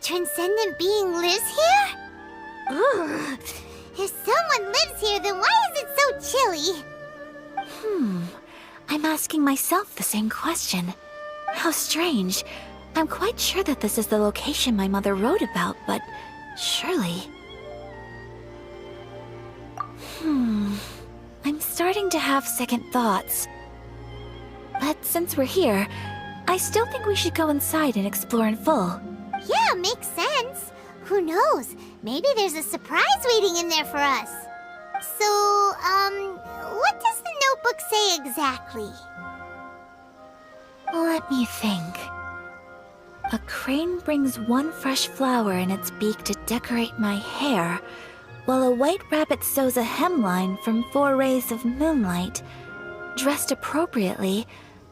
transcendent being lives here? Ugh. If someone lives here, then why is it so chilly? I'm asking myself the same question. How strange. I'm quite sure that this is the location my mother wrote about, but surely... I'm starting to have second thoughts. But since we're here, I still think we should go inside and explore in full. Yeah, makes sense. Who knows? Maybe there's a surprise waiting in there for us. So, what does the notebook say exactly? Let me think. A crane brings one fresh flower in its beak to decorate my hair, while a white rabbit sews a hemline from 4 rays of moonlight. Dressed appropriately,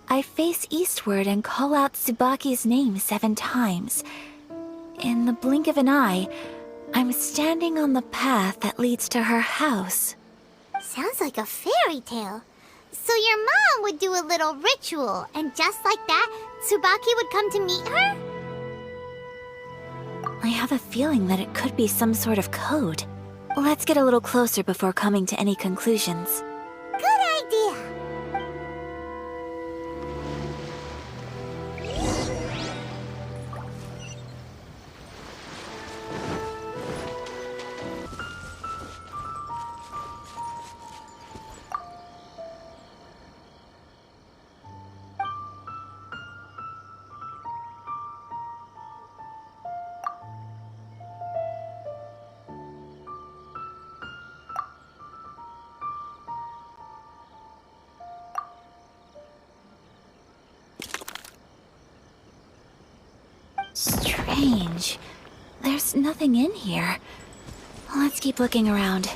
I face eastward and call out Tsubaki's name 7 times. In the blink of an eye, I'm standing on the path that leads to her house. Sounds like a fairy tale. So your mom would do a little ritual, and just like that, Tsubaki would come to meet her? I have a feeling that it could be some sort of code. Let's get a little closer before coming to any conclusions. Good idea. Strange. There's nothing in here. Let's keep looking around.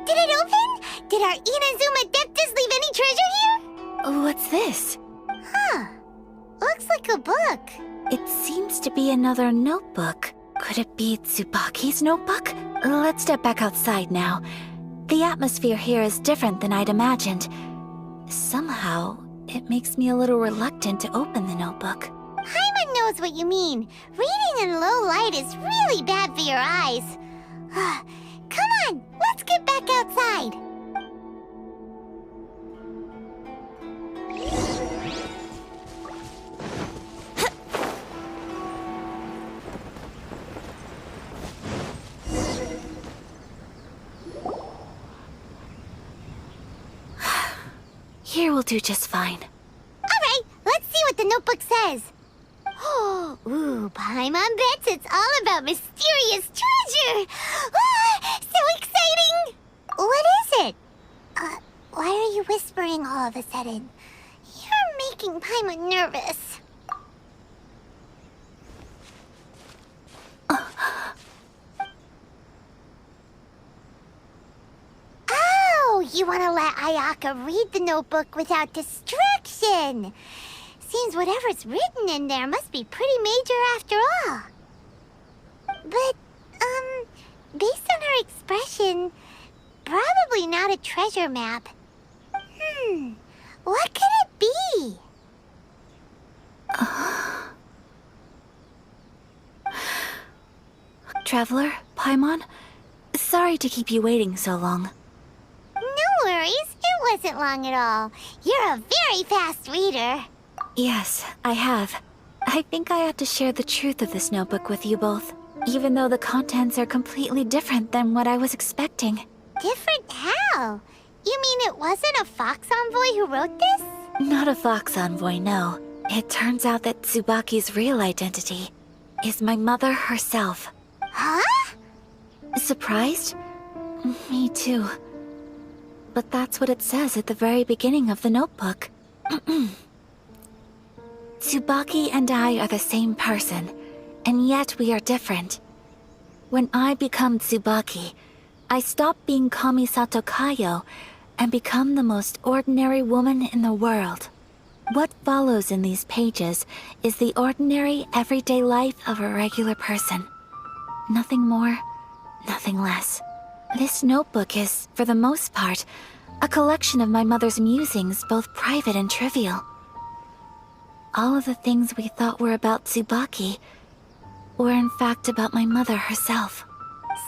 Did it open? Did our Inazuma Adeptus leave any treasure here? What's this? Huh. Looks like a book. It seems to be another notebook. Could it be Tsubaki's notebook? Let's step back outside now. The atmosphere here is different than I'd imagined. Somehow, it makes me a little reluctant to open the notebook. Paimon knows what you mean. Reading in low light is really bad for your eyes. Come on, let's get back outside. Here will do just fine. Alright, let's see what the notebook says. Ooh, Paimon bets it's all about mysterious treasure! So exciting! What is it? Why are you whispering all of a sudden? You're making Paimon nervous. Oh, you want to let Ayaka read the notebook without distraction. Seems whatever's written in there must be pretty major after all. But, based on her expression, probably not a treasure map. What could it be? Traveler, Paimon, sorry to keep you waiting so long. No worries, it wasn't long at all. You're a very fast reader. Yes, I have. I think I ought to share the truth of this notebook with you both, even though the contents are completely different than what I was expecting. Different how? You mean it wasn't a Fox Envoy who wrote this? Not a Fox Envoy, no. It turns out that Tsubaki's real identity is my mother herself. Huh? Surprised? Me too. But that's what it says at the very beginning of the notebook. Tsubaki and I are the same person, and yet we are different. When I become Tsubaki, I stop being Kamisato Kayo and become the most ordinary woman in the world. What follows in these pages is the ordinary, everyday life of a regular person. Nothing more, nothing less. This notebook is, for the most part, a collection of my mother's musings, both private and trivial. All of the things we thought were about Tsubaki were in fact about my mother herself.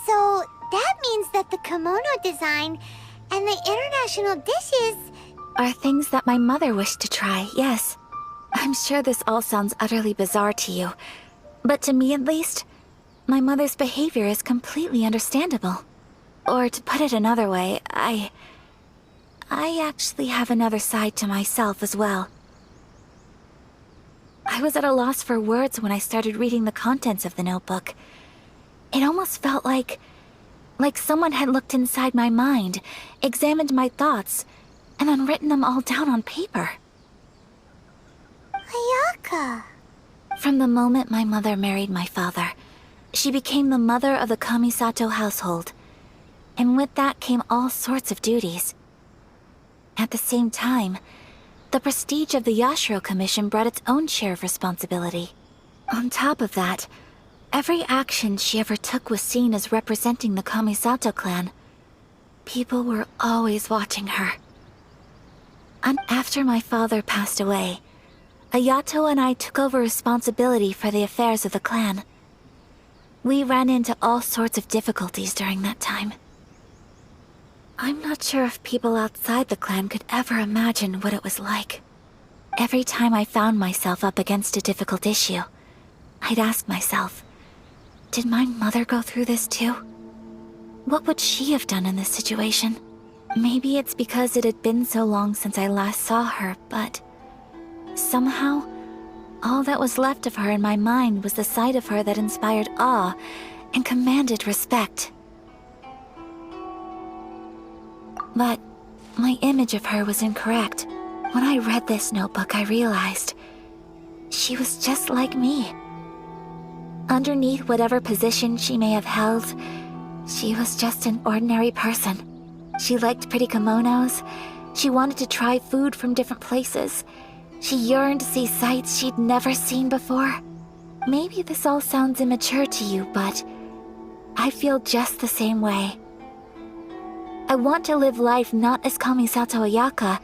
So, that means that the kimono design and the international dishes are things that my mother wished to try, yes. I'm sure this all sounds utterly bizarre to you, but to me at least, my mother's behavior is completely understandable. Or to put it another way, I actually have another side to myself as well. I was at a loss for words when I started reading the contents of the notebook. It almost felt like someone had looked inside my mind, examined my thoughts, and then written them all down on paper. Ayaka. From the moment my mother married my father, she became the mother of the Kamisato household. And with that came all sorts of duties. At the same time, the prestige of the Yashiro Commission brought its own share of responsibility. On top of that, every action she ever took was seen as representing the Kamisato clan. People were always watching her. And after my father passed away, Ayato and I took over responsibility for the affairs of the clan. We ran into all sorts of difficulties during that time. I'm not sure if people outside the clan could ever imagine what it was like. Every time I found myself up against a difficult issue, I'd ask myself, did my mother go through this too? What would she have done in this situation? Maybe it's because it had been so long since I last saw her, but somehow, all that was left of her in my mind was the side of her that inspired awe and commanded respect. But my image of her was incorrect. When I read this notebook, I realized she was just like me. Underneath whatever position she may have held, she was just an ordinary person. She liked pretty kimonos. She wanted to try food from different places. She yearned to see sights she'd never seen before. Maybe this all sounds immature to you, but I feel just the same way. I want to live life not as Kamisato Ayaka,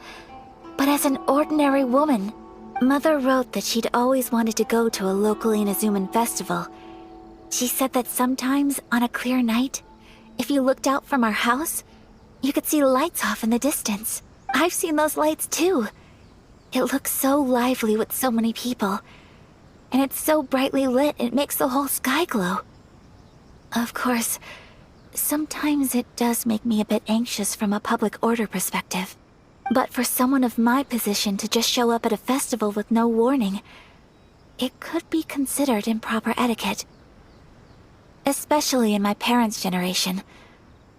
but as an ordinary woman. Mother wrote that she'd always wanted to go to a local Inazuman festival. She said that sometimes, on a clear night, if you looked out from our house, you could see lights off in the distance. I've seen those lights too. It looks so lively with so many people. And it's so brightly lit, it makes the whole sky glow. Of course, sometimes it does make me a bit anxious from a public order perspective. But for someone of my position to just show up at a festival with no warning, it could be considered improper etiquette. Especially in my parents' generation,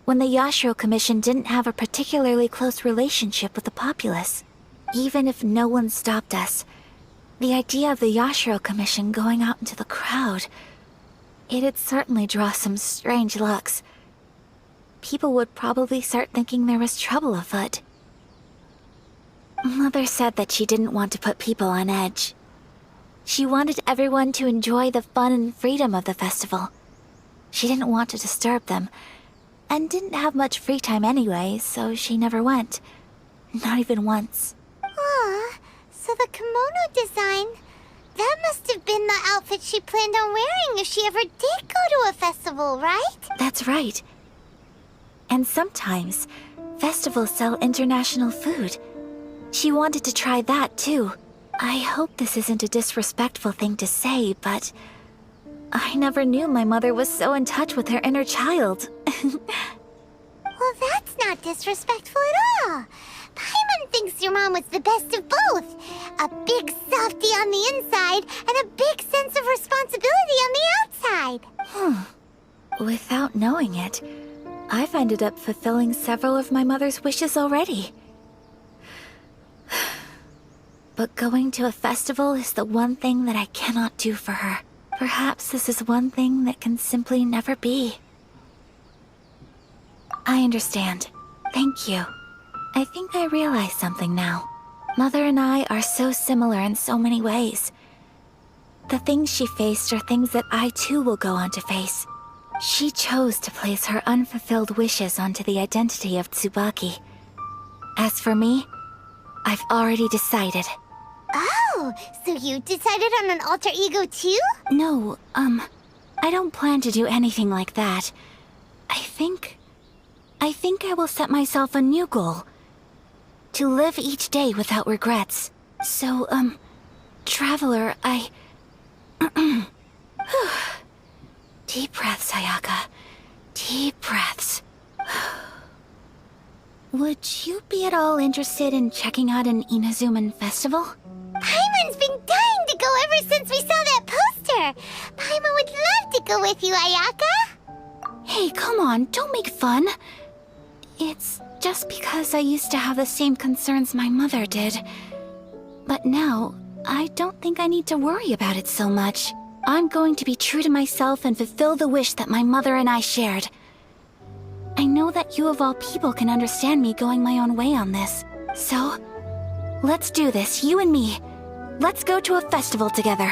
when the Yashiro Commission didn't have a particularly close relationship with the populace. Even if no one stopped us, the idea of the Yashiro Commission going out into the crowd, it'd certainly draw some strange looks. People would probably start thinking there was trouble afoot. Mother said that she didn't want to put people on edge. She wanted everyone to enjoy the fun and freedom of the festival. She didn't want to disturb them, and didn't have much free time anyway, so she never went. Not even once. So the kimono design, that must have been the outfit she planned on wearing if she ever did go to a festival, right? That's right. And sometimes, festivals sell international food. She wanted to try that too. I hope this isn't a disrespectful thing to say, but I never knew my mother was so in touch with her inner child. Well, that's not disrespectful at all. Paimon thinks your mom was the best of both. A big softy on the inside and a big sense of responsibility on the outside. Without knowing it, I've ended up fulfilling several of my mother's wishes already. but going to a festival is the one thing that I cannot do for her. Perhaps this is one thing that can simply never be. I understand. Thank you. I think I realize something now. Mother and I are so similar in so many ways. The things she faced are things that I too will go on to face. She chose to place her unfulfilled wishes onto the identity of Tsubaki. As for me, I've already decided. Oh, so you decided on an alter ego too? No, I don't plan to do anything like that. I think I will set myself a new goal. To live each day without regrets. So, Traveler, Deep breaths, Ayaka. Deep breaths. Would you be at all interested in checking out an Inazuman festival? Paimon's been dying to go ever since we saw that poster! Paimon would love to go with you, Ayaka! Hey, come on, don't make fun. It's just because I used to have the same concerns my mother did. But now, I don't think I need to worry about it so much. I'm going to be true to myself and fulfill the wish that my mother and I shared. I know that you of all people can understand me going my own way on this. So, let's do this, you and me. Let's go to a festival together.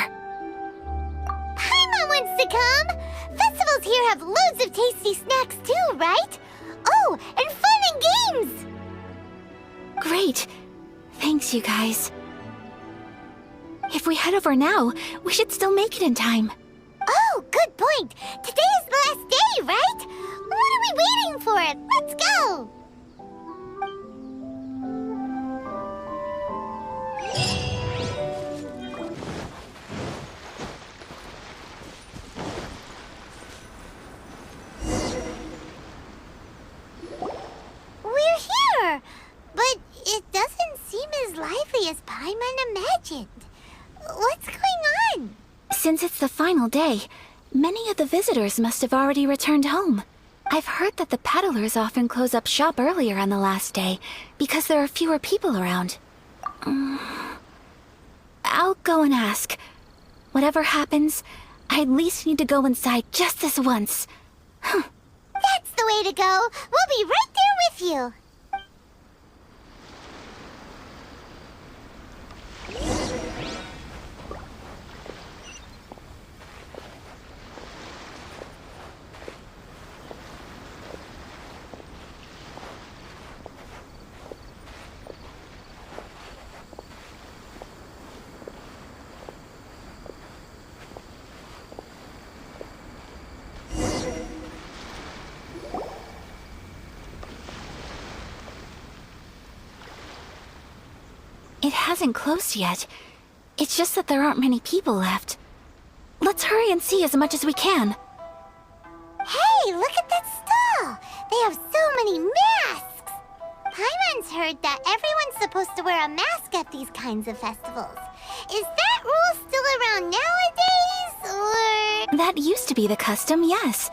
Paimon wants to come! Festivals here have loads of tasty snacks too, right? Oh, and fun and games! Great. Thanks, you guys. If we head over now, we should still make it in time. Oh, good point! Today is the last day, right? What are we waiting for? Let's go! We're here! But it doesn't seem as lively as Paimon imagined. What's going on? Since it's the final day, many of the visitors must have already returned home. I've heard that the peddlers often close up shop earlier on the last day because there are fewer people around. I'll go and ask. Whatever happens, I at least need to go inside just this once. That's the way to go. We'll be right there with you. It hasn't closed yet. It's just that there aren't many people left. Let's hurry and see as much as we can. Hey, look at that stall! They have so many masks! Paimon's heard that everyone's supposed to wear a mask at these kinds of festivals. Is that rule still around nowadays, or...? That used to be the custom, yes.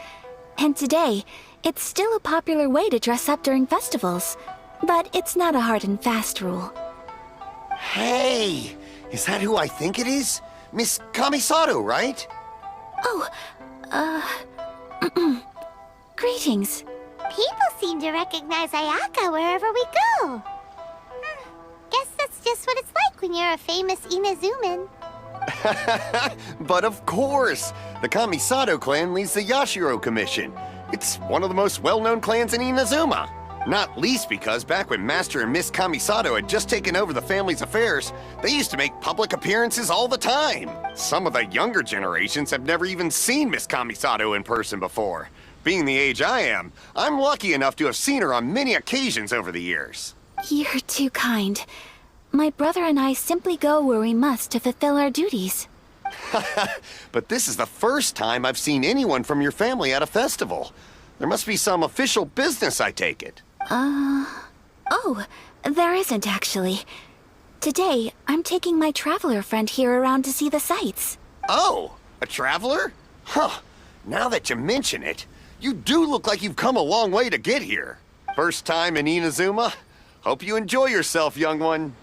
And today, it's still a popular way to dress up during festivals. But it's not a hard and fast rule. Hey! Is that who I think it is? Miss Kamisato, right? Oh, greetings. People seem to recognize Ayaka wherever we go. Guess that's just what it's like when you're a famous Inazuman. But of course! The Kamisato clan leads the Yashiro Commission. It's one of the most well-known clans in Inazuma. Not least because back when Master and Miss Kamisato had just taken over the family's affairs, they used to make public appearances all the time. Some of the younger generations have never even seen Miss Kamisato in person before. Being the age I am, I'm lucky enough to have seen her on many occasions over the years. You're too kind. My brother and I simply go where we must to fulfill our duties. But this is the first time I've seen anyone from your family at a festival. There must be some official business, I take it. Oh, there isn't actually. Today, I'm taking my traveler friend here around to see the sights. Oh, a traveler? Huh, now that you mention it, you do look like you've come a long way to get here. First time in Inazuma? Hope you enjoy yourself, young one.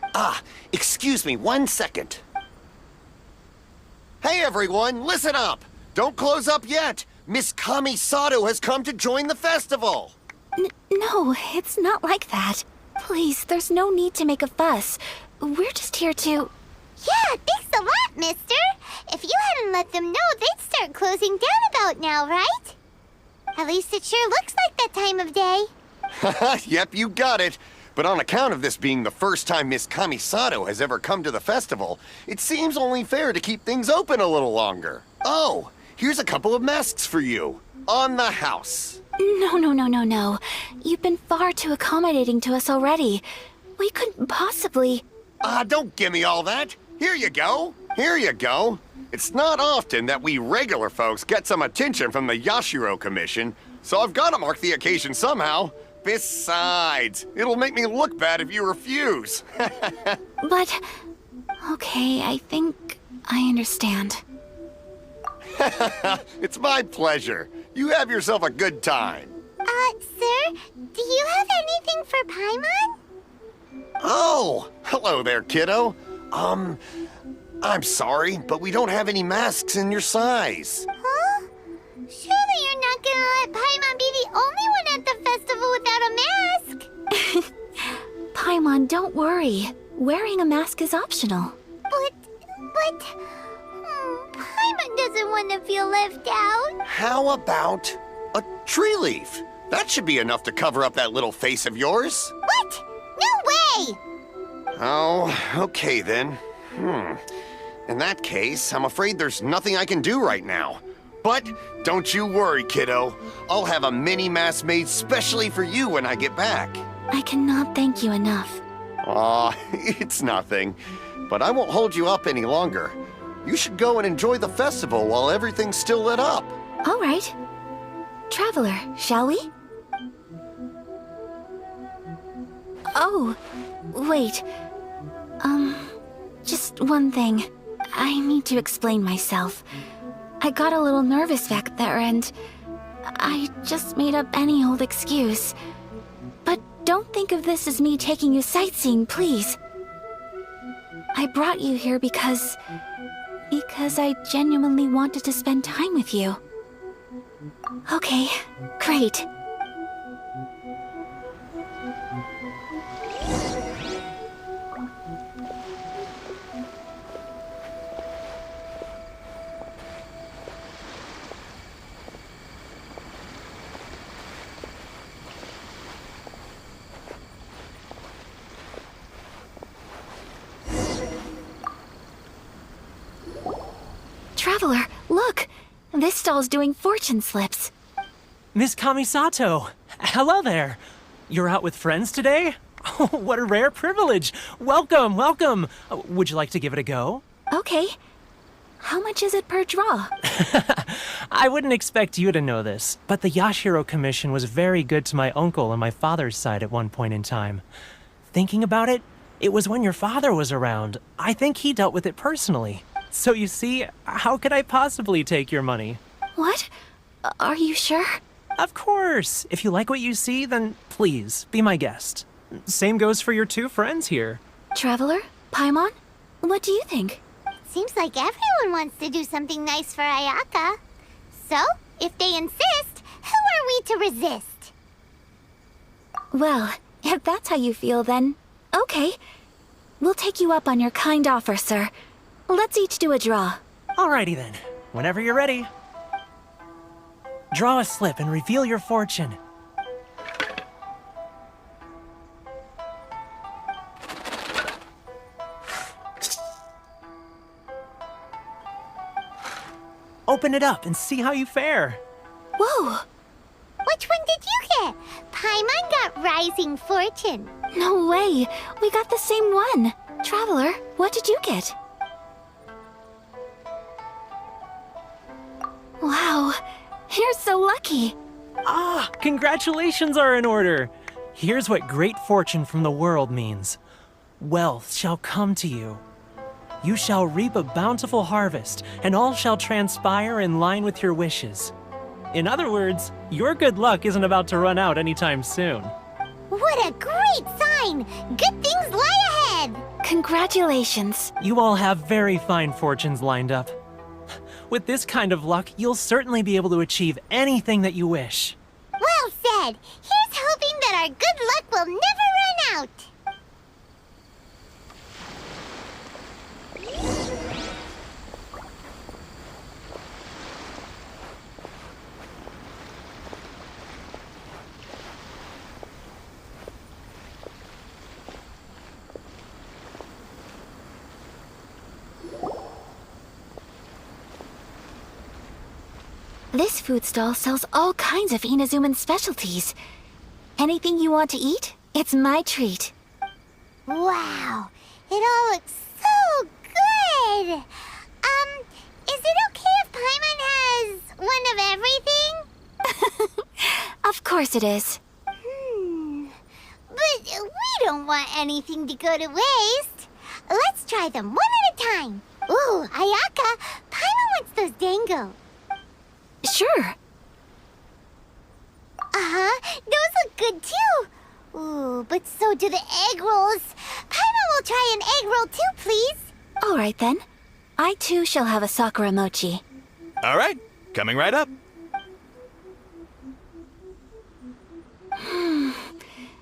Excuse me 1 second. Hey everyone, listen up! Don't close up yet! Miss Kamisato has come to join the festival! No, it's not like that. Please, there's no need to make a fuss. We're just here to... Yeah, thanks a lot, mister. If you hadn't let them know, they'd start closing down about now, right? At least it sure looks like that time of day. Yep, you got it. But on account of this being the first time Miss Kamisato has ever come to the festival, it seems only fair to keep things open a little longer. Oh, here's a couple of masks for you. On the house. No. You've been far too accommodating to us already. We couldn't possibly... Don't give me all that. Here you go. Here you go. It's not often that we regular folks get some attention from the Yashiro Commission, so I've got to mark the occasion somehow. Besides, it'll make me look bad if you refuse. But... Okay, I think I understand. It's my pleasure. You have yourself a good time. Sir, do you have anything for Paimon? Oh, hello there, kiddo. I'm sorry, but we don't have any masks in your size. Huh? Surely you're not gonna let Paimon be the only one at the festival without a mask? Paimon, don't worry. Wearing a mask is optional. But... Paimon doesn't want to feel left out. How about a tree leaf? That should be enough to cover up that little face of yours. What? No way! Oh, okay then. In that case, I'm afraid there's nothing I can do right now. But don't you worry, kiddo. I'll have a mini mask made specially for you when I get back. I cannot thank you enough. Aw, it's nothing. But I won't hold you up any longer. You should go and enjoy the festival while everything's still lit up. All right. Traveler, shall we? Oh, wait. Just one thing. I need to explain myself. I got a little nervous back there and I just made up any old excuse. But don't think of this as me taking you sightseeing, please. I brought you here because I genuinely wanted to spend time with you. Okay, great. Traveler, look! This stall's doing fortune slips. Miss Kamisato! Hello there! You're out with friends today? Oh, what a rare privilege! Welcome, welcome! Would you like to give it a go? Okay. How much is it per draw? I wouldn't expect you to know this, but the Yashiro Commission was very good to my uncle on my father's side at one point in time. Thinking about it, it was when your father was around. I think he dealt with it personally. So you see, how could I possibly take your money? What? Are you sure? Of course! If you like what you see, then please, be my guest. Same goes for your two friends here. Traveler? Paimon? What do you think? Seems like everyone wants to do something nice for Ayaka. So, if they insist, who are we to resist? Well, if that's how you feel, then okay. We'll take you up on your kind offer, sir. Let's each do a draw. Alrighty then, whenever you're ready. Draw a slip and reveal your fortune. Open it up and see how you fare. Whoa! Which one did you get? Paimon got Rising Fortune. No way! We got the same one! Traveler, what did you get? Wow, you're so lucky! Ah, congratulations are in order. Here's what great fortune from the world means. Wealth shall come to you. You shall reap a bountiful harvest, and all shall transpire in line with your wishes. In other words, your good luck isn't about to run out anytime soon. What a great sign! fine! Good things lie ahead! Congratulations. You all have very fine fortunes lined up. With this kind of luck, you'll certainly be able to achieve anything that you wish. Well said! Here's hoping that our good luck will never run out! This food stall sells all kinds of Inazuman specialties. Anything you want to eat, it's my treat. Wow! It all looks so good! Is it okay if Paimon has one of everything? Of course it is. But we don't want anything to go to waste. Let's try them one at a time. Ooh, Ayaka, Paimon wants those dango. Sure. Uh-huh, those look good too. Ooh, but so do the egg rolls. Paimon will try an egg roll too, please. All right then. I too shall have a Sakura mochi. All right, coming right up.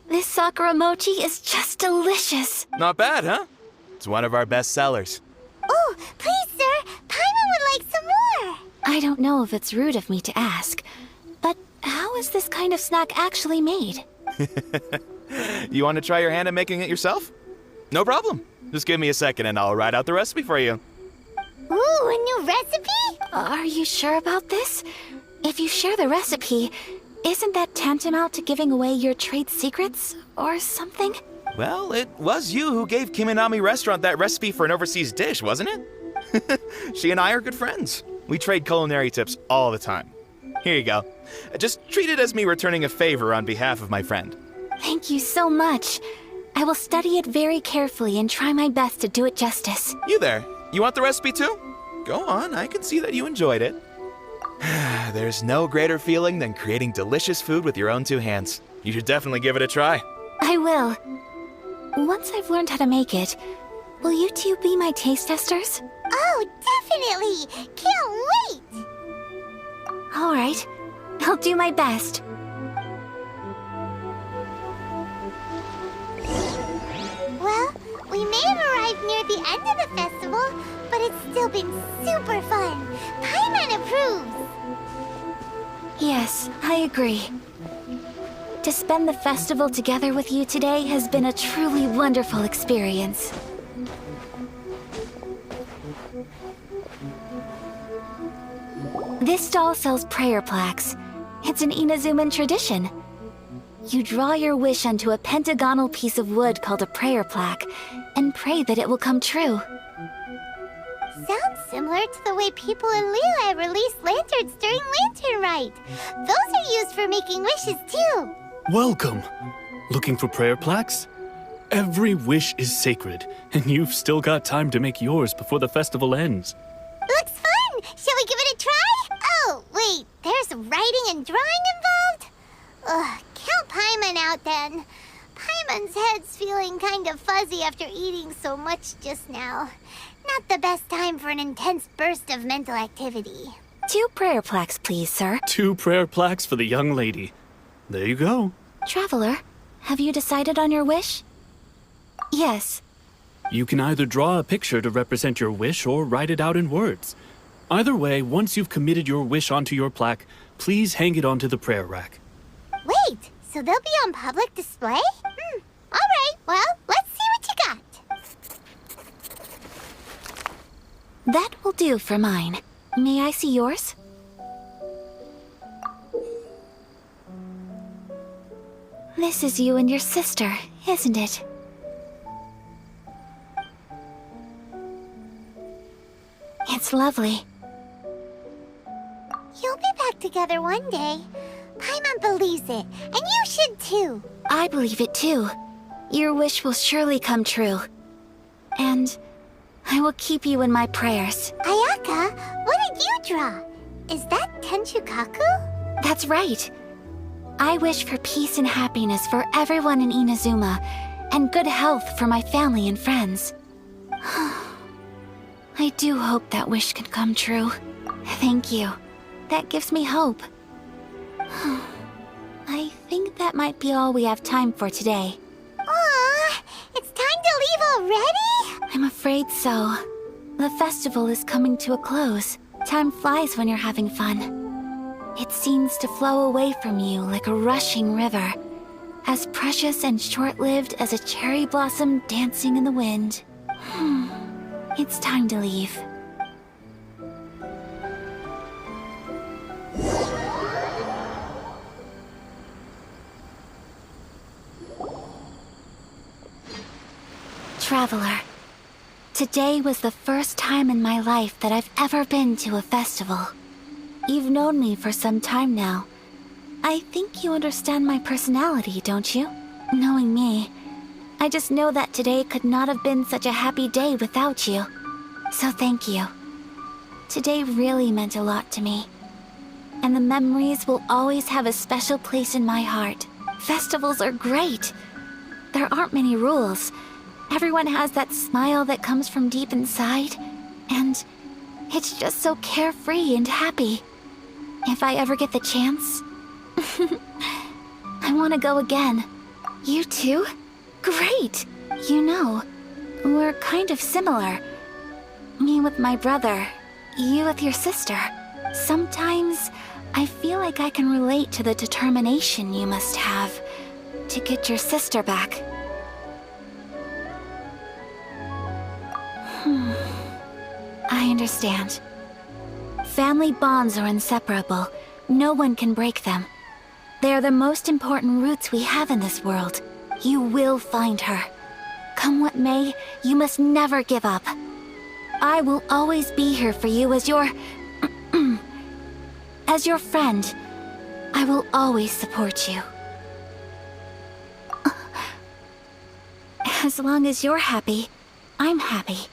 This Sakura mochi is just delicious. Not bad, huh? It's one of our best sellers. Oh, please, sir. Paimon would like some more. I don't know if it's rude of me to ask, but how is this kind of snack actually made? You want to try your hand at making it yourself? No problem. Just give me a second and I'll write out the recipe for you. Ooh, a new recipe? Are you sure about this? If you share the recipe, isn't that tantamount to giving away your trade secrets or something? Well, it was you who gave Kiminami Restaurant that recipe for an overseas dish, wasn't it? She and I are good friends. We trade culinary tips all the time. Here you go. Just treat it as me returning a favor on behalf of my friend. Thank you so much. I will study it very carefully and try my best to do it justice. You there, you want the recipe too? Go on, I can see that you enjoyed it. There's no greater feeling than creating delicious food with your own two hands. You should definitely give it a try. I will. Once I've learned how to make it, will you two be my taste testers? Oh, definitely! Can't wait! All right. I'll do my best. Well, we may have arrived near the end of the festival, but it's still been super fun. Paimon approves! Yes, I agree. To spend the festival together with you today has been a truly wonderful experience. This stall sells prayer plaques. It's an Inazuman tradition. You draw your wish onto a pentagonal piece of wood called a prayer plaque and pray that it will come true. Sounds similar to the way people in Liyue release lanterns during Lantern Rite. Those are used for making wishes too. Welcome. Looking for prayer plaques? Every wish is sacred, and you've still got time to make yours before the festival ends. Looks fun! Shall we give it a try? Oh, wait, there's writing and drawing involved? Ugh, count Paimon out then. Paimon's head's feeling kind of fuzzy after eating so much just now. Not the best time for an intense burst of mental activity. 2 prayer plaques, please, sir. 2 prayer plaques for the young lady. There you go. Traveler, have you decided on your wish? Yes. You can either draw a picture to represent your wish or write it out in words. Either way, once you've committed your wish onto your plaque, please hang it onto the prayer rack. Wait, so they'll be on public display? Alright, well, let's see what you got. That will do for mine. May I see yours? This is you and your sister, isn't it? It's lovely. You'll be back together one day. Paimon believes it, and you should too. I believe it too. Your wish will surely come true. And I will keep you in my prayers. Ayaka, what did you draw? Is that Tenchukaku? That's right. I wish for peace and happiness for everyone in Inazuma, and good health for my family and friends. I do hope that wish can come true. Thank you. That gives me hope. I think that might be all we have time for today. Aw, it's time to leave already? I'm afraid so. The festival is coming to a close. Time flies when you're having fun. It seems to flow away from you like a rushing river, as precious and short-lived as a cherry blossom dancing in the wind. It's time to leave. Traveler, today was the first time in my life that I've ever been to a festival. You've known me for some time now. I think you understand my personality, don't you? Knowing me, I just know that today could not have been such a happy day without you. So thank you. Today really meant a lot to me. And the memories will always have a special place in my heart. Festivals are great. There aren't many rules. Everyone has that smile that comes from deep inside. And it's just so carefree and happy. If I ever get the chance, I want to go again. You too? Great! You know, we're kind of similar. Me with my brother, you with your sister. Sometimes I feel like I can relate to the determination you must have to get your sister back. I understand. Family bonds are inseparable. No one can break them. They are the most important roots we have in this world. You will find her. Come what may, you must never give up. I will always be here for you as your... as your friend. I will always support you. As long as you're happy, I'm happy.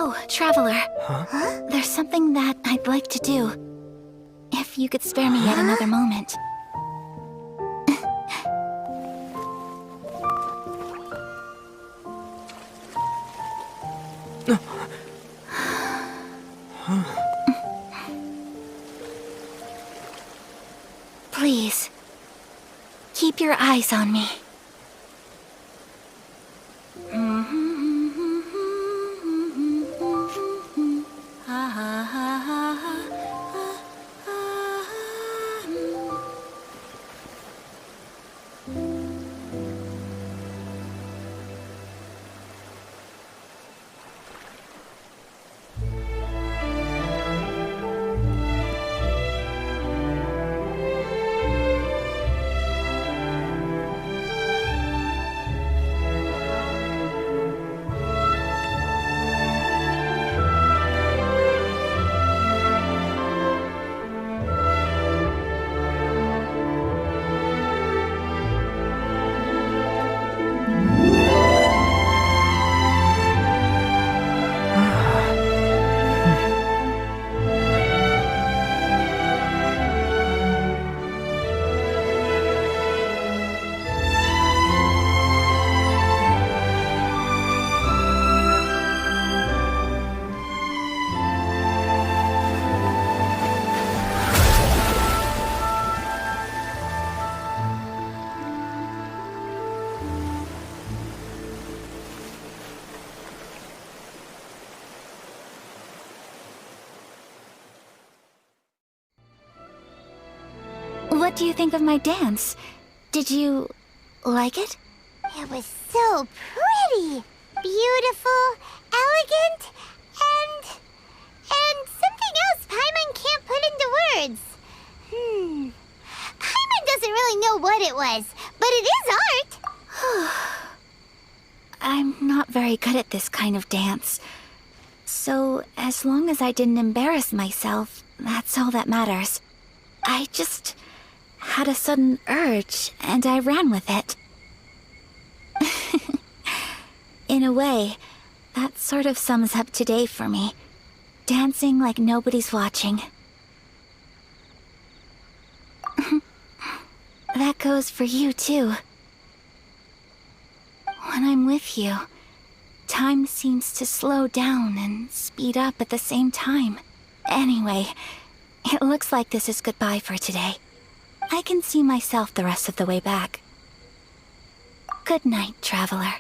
Oh, Traveler. Huh? There's something that I'd like to do. If you could spare me yet another moment. Please, keep your eyes on me. What do you think of my dance? Did you like it? It was so pretty, beautiful, elegant, and something else Paimon can't put into words. Paimon doesn't really know what it was, but it is art. I'm not very good at this kind of dance. So, as long as I didn't embarrass myself, that's all that matters. I just had a sudden urge, and I ran with it. In a way, that sort of sums up today for me. Dancing like nobody's watching. That goes for you, too. When I'm with you, time seems to slow down and speed up at the same time. Anyway, it looks like this is goodbye for today. I can see myself the rest of the way back. Good night, traveler.